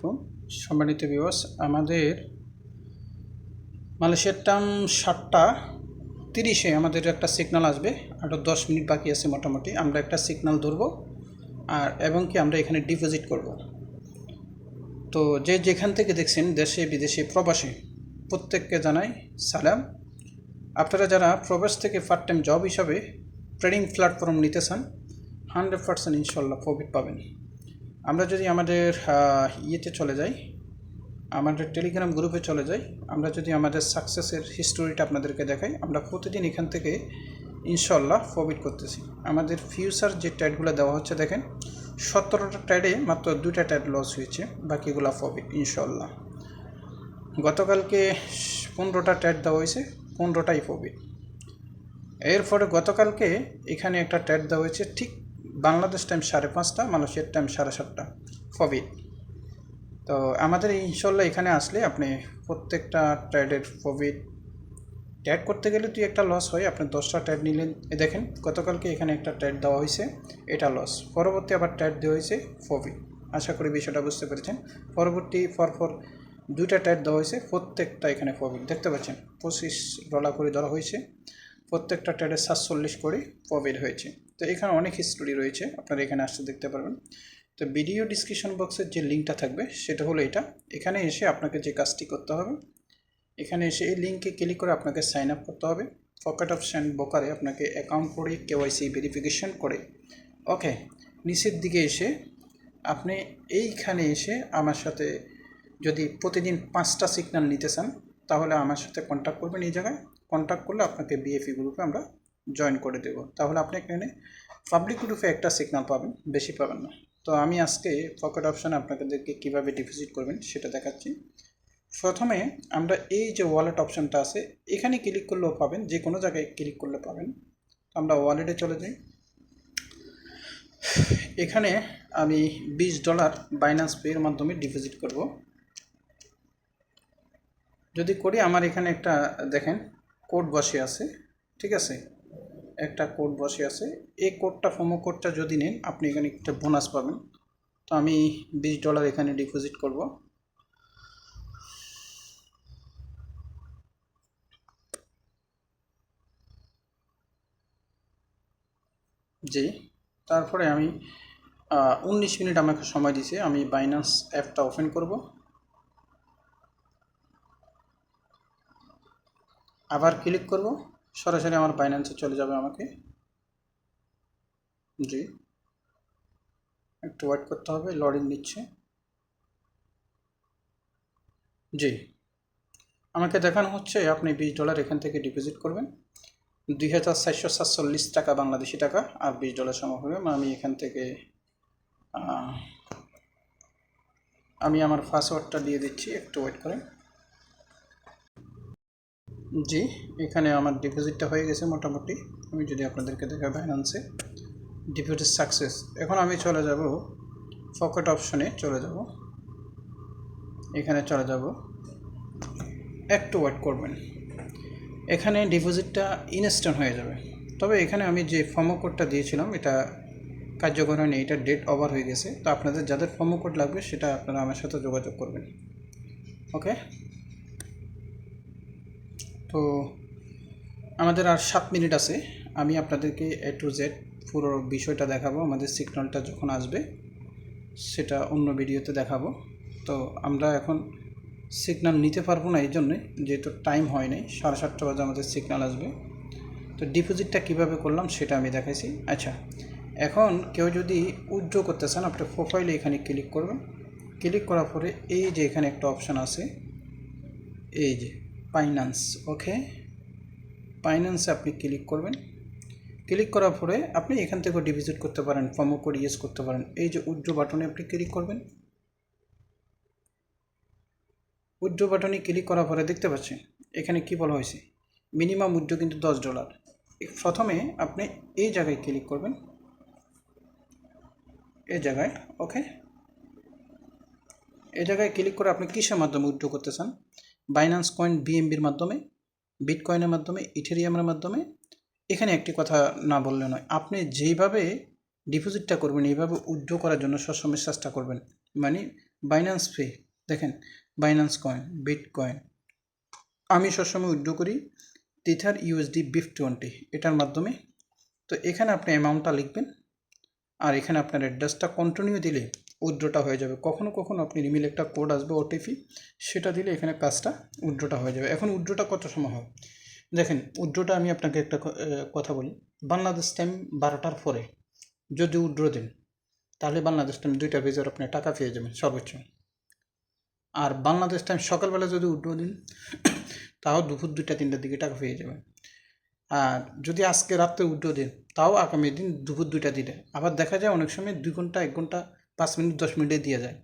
আলাইকুম সম্মানিত ভিউয়ার্স। আমাদের মালয়েশিয়ার টাইম 7:30 আমাদের একটা সিগন্যাল আসবে, আরও 10 মিনিট বাকি আছে মোটামুটি। আমরা একটা সিগন্যাল ধরবো আর এবং কি আমরা এখানে ডিপোজিট করব। তো যেখান থেকে দেখছেন, দেশে বিদেশে প্রবাসী, প্রত্যেককে জানাই সালাম। আপনারা যারা প্রবাস থেকে পার্ট টাইম জব হিসাবে ট্রেডিং প্ল্যাটফর্ম নিতে চান, 100% ইনশাল্লাহ প্রফিট পাবেন। আমরা যদি আমাদের ইয়েতে চলে যাই, আমাদের টেলিগ্রাম গ্রুপে চলে যাই, আমরা যদি আমাদের সাকসেসের হিস্টোরিটা আপনাদেরকে দেখাই, আমরা প্রতিদিন এখান থেকে ইনশাল্লাহ প্রফিট করতেছি। আমাদের ফিউচার যে ট্রেডগুলো দেওয়া হচ্ছে দেখেন, 17টা ট্রেডে মাত্র 2টা ট্রেড লস হয়েছে, বাকিগুলো প্রফিট ইনশাল্লাহ। গতকালকে 15টা ট্রেড দেওয়া হয়েছে, 15টাই প্রফিট। এরপরে গতকালকে এখানে একটা ট্রেড দেওয়া হয়েছে, ঠিক বাংলাদেশ টাইম 5:30, মালয়েশিয়ার টাইম 7:30 প্রফিট। তো আমাদের ইনশাল্লাহ এখানে আসলে আপনি প্রত্যেকটা ট্রেডের প্রফিট, ট্রেড করতে গেলে তুই একটা লস হয়, আপনি 10টা ট্রেড নিলেন। দেখেন গতকালকে এখানে একটা ট্রেড দেওয়া হয়েছে, এটা লস, পরবর্তী আবার ট্রেড দেওয়া হয়েছে প্রফিট। আশা করি বিষয়টা বুঝতে পেরেছেন। পরবর্তী পরপর 2টা ট্রেড দেওয়া হয়েছে, প্রত্যেকটা এখানে প্রফিট দেখতে পাচ্ছেন। $25 করে ধরা হয়েছে, প্রত্যেকটা ট্রেডে 47 করে প্রফিট হয়েছে। তো এখানে অনেক হিস্টোরি রয়েছে, আপনারা এখানে আসতে দেখতে পারবেন। তো ভিডিও ডিসক্রিপশন বক্সের যে লিঙ্কটা থাকবে সেটা হলো এটা। এখানে এসে আপনাকে যে কাজটি করতে হবে, এখানে এসে এই লিঙ্কে ক্লিক করে আপনাকে সাইন আপ করতে হবে। পকেট অফ সেন্ড ব্রোকারে আপনাকে অ্যাকাউন্ট করে KYC ভেরিফিকেশন করে ওকে, নিচের দিকে এসে আপনি এইখানে এসে আমার সাথে যদি প্রতিদিন 5টা সিগন্যাল নিতে চান, তাহলে আমার সাথে কন্ট্যাক্ট করবেন। এই জায়গায় কন্ট্যাক্ট করলে আপনাকে BFE গ্রুপে আমরা জয়েন করে দেব। তাহলে আপনি এখানে পাবলিক গ্রুপে একটা সিগন্যাল পাবেন, বেশি পাবেন না। তো আমি আজকে পকেট অপশানে আপনাদেরকে কীভাবে ডিপোজিট করবেন সেটা দেখাচ্ছি। প্রথমে আমরা এই যে ওয়ালেট অপশানটা আছে, এখানে ক্লিক করলেও পাবেন, যে কোনো জায়গায় ক্লিক করলে পাবেন। আমরা ওয়ালেটে চলে যাই। এখানে আমি $20 বাইন্যান্স পের মাধ্যমে ডিপোজিট করব। যদি করি, আমার এখানে একটা দেখেন কোড বসে আছে, ঠিক আছে, একটা কোড বসে আছে। এই কোডটা, প্রোমো কোডটা যদি নেন আপনি এখানে একটা বোনাস পাবেন। তো আমি $20 এখানে ডিপোজিট করব। জি, তারপরে আমি 19 মিনিট আমাকে সময় দিছে, আমি বাইন্যান্স অ্যাপটা ওপেন করব। আবার ক্লিক করব, সরাসরি আমার বাইন্যান্সে চলে যাবে আমাকে। জি, একটু ওয়েট করতে হবে, লোডিং নিচ্ছে। জি, আমাকে দেখানো হচ্ছে আপনি $20 এখান থেকে ডিপোজিট করবেন। 2447 টাকা বাংলাদেশি টাকা, আর $20 সময় হবে। আমি এখান থেকে আমি আমার পাসওয়ার্ডটা দিয়ে দিচ্ছি, একটু ওয়েট করেন। জি, এখানে আমার ডিপোজিটটা হয়ে গেছে মোটামুটি। আমি যদি আপনাদেরকে দেখাই, বাইন্যান্সে ডিপোজিট সাকসেস। এখন আমি চলে যাব পকেট অপশনে, চলে যাব, এখানে চলে যাব, একটু ওয়েট করবেন। এখানে ডিপোজিটটা ইনস্ট্যান্ট হয়ে যাবে। তবে এখানে আমি যে প্রোমো কোডটা দিয়েছিলাম এটা কার্যকর হয়নি, এটা ডেট ওভার হয়ে গেছে। তো আপনাদের যাদের প্রোমো কোড লাগবে সেটা আপনারা আমার সাথে যোগাযোগ করবেন। ওকে, তো আমাদের আর 7 মিনিট আছে। আমি আপনাদেরকে A to Z পুরো বিষয়টা দেখাবো। আমাদের সিগন্যালটা যখন আসবে সেটা অন্য ভিডিওতে দেখাবো। তো আমরা এখন সিগন্যাল নিতে পারবো না, এই জন্যে, যেহেতু টাইম হয় নাই, 7:30 বাজে আমাদের সিগন্যাল আসবে। তো ডিপোজিটটা কীভাবে করলাম সেটা আমি দেখাইছি। আচ্ছা, এখন কেউ যদি উইথড্র করতে চান, আপনি প্রোফাইলে এখানে ক্লিক করবেন। ক্লিক করার পরে এই যে এখানে একটা অপশান আছে, এই যে ফাইন্যান্স। ওকে, ফাইন্যান্সে আপনি ক্লিক করবেন। ক্লিক করার পরে আপনি এখান থেকেও ডিপোজিট করতে পারেন, প্রোমো কোড ইউজ করতে পারেন। এই যে উইথড্র বাটনে আপনি ক্লিক করবেন। উইথড্র বাটনে ক্লিক করার পরে দেখতে পাচ্ছেন এখানে কি বলা হয়েছে, মিনিমাম উইথড্র কিন্তু $10। প্রথমে আপনি এই জায়গায় ক্লিক করবেন, এই জায়গায়। ওকে, এই জায়গায় ক্লিক করে আপনি কিসের মাধ্যমে উইথড্র করতে চান, বাইন্যান্স কয়েন BNBর মাধ্যমে, বিটকয়েনের মাধ্যমে, ইথেরিয়ামের মাধ্যমে। এখানে একটি কথা না বললে নয়, আপনি যেইভাবে ডিপোজিটটা করবেন এইভাবে উইথড্র করার জন্য সবসময় চেষ্টা করবেন। মানে বাইন্যান্স পে, দেখেন বাইন্যান্স কয়েন, বিটকয়েন। আমি সবসময় উইথড্র করি টিথার ইউএসডি BIF20 এটার মাধ্যমে। তো এখানে আপনি অ্যামাউন্টটা লিখবেন, আর এখানে আপনার অ্যাড্রেসটা কন্টিনিউ দিলে উইথড্রটা হয়ে যাবে। কখনো কখনো আপনি ইমেল একটা কোড আসবে ওটিপি, সেটা দিলে এখানে কাজটা উইথড্রটা হয়ে যাবে। এখন উইথড্রটা কত সময় হয় দেখেন, উইথড্রটা আমি আপনাকে একটা কথা বলি। বাংলাদেশ টাইম 12টার পরে যদি উইথড্র দেন, তাহলে বাংলাদেশ টাইম 2টার ভিতরে আপনি টাকা পেয়ে যাবেন সর্বোচ্চ। আর বাংলাদেশ টাইম সকালবেলা যদি উইথড্র দিন, তাও দুপুর 2টা-3টার দিকে টাকা পেয়ে যাবেন। আর যদি আজকে রাত্রে উইথড্র দিন, তাও আগামী দিন দুপুর 2টা দিলে। আবার দেখা যায় অনেক সময় 2 ঘন্টা, 1 ঘন্টা, 5 মিনিট, 10 মিনিটে দিয়ে যায়।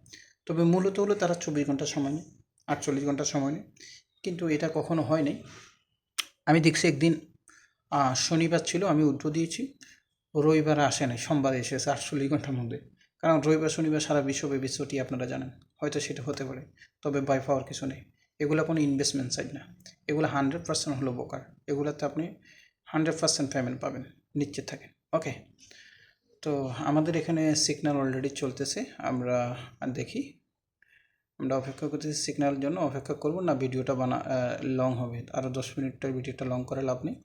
তবে মূলত হলো তারা 24 ঘন্টা সময় নেয়, 48 ঘন্টা সময় নেয়। কিন্তু এটা কখনো হয় নাই। আমি দেখছি একদিন শনিবার ছিল, আমি উইথড্র দিয়েছি, রবিবার আসে নাই, সোমবারে এসেছে 48 ঘন্টার মধ্যে। কারণ রবিবার শনিবার সারা বিশ্বব্যাপী ছুটি, আপনারা জানেন, হয়তো সেটা হতে পারে। তবে ভয় পাওয়ার কিছু নেই, এগুলো কোনো ইনভেস্টমেন্ট সাইট না, এগুলো 100% হলো বোকার। এগুলোতে আপনি 100% পেমেন্ট পাবেন, নিশ্চিত থাকেন। ওকে, তো আমাদের এখানে সিগন্যাল অলরেডি চলতেছে, আমরা দেখি। আমরা অপেক্ষা করতেছি সিগন্যালের জন্য, অপেক্ষা করব না ভিডিওটা লং হবে, আরও 10 মিনিটের ভিডিওটা লং করে লাভ নেই।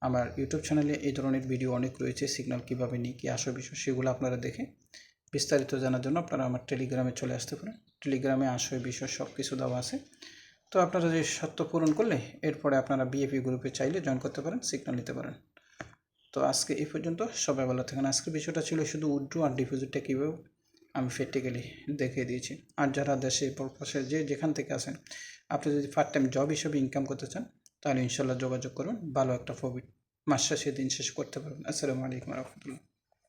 আমার ইউটিউব চ্যানেলে এই ধরনের ভিডিও অনেক রয়েছে, সিগন্যাল কীভাবে নিই, কী আসল বিষয়, সেগুলো আপনারা দেখে বিস্তারিত জানার জন্য আপনারা আমার টেলিগ্রামে চলে আসতে পারেন। টেলিগ্রামে আসল বিষয় সব কিছু দেওয়া আছে। তো আপনারা যে শর্ত পূরণ করলে এরপরে আপনারা বিএপি গ্রুপে চাইলে জয়েন করতে পারেন, সিগন্যাল নিতে পারেন। তো আজকে এই পর্যন্ত, সবাই ভালো থাকেন। আজকের বিষয়টা ছিল শুধু উইথড্র আর ডিপোজিটটা কীভাবে আমি প্র্যাকটিক্যালি দেখিয়ে দিয়েছি। আর যারা দেশে প্রবাসে যেখান থেকে আসেন, আপনি যদি পার্ট টাইম জব হিসেবে ইনকাম করতে চান, তাহলে ইনশাল্লাহ যোগাযোগ করুন, ভালো একটা প্রফিট মাস শেষে দিন শেষ করতে পারবেন। আসসালামু আলাইকুম রহমতুল্লাহ।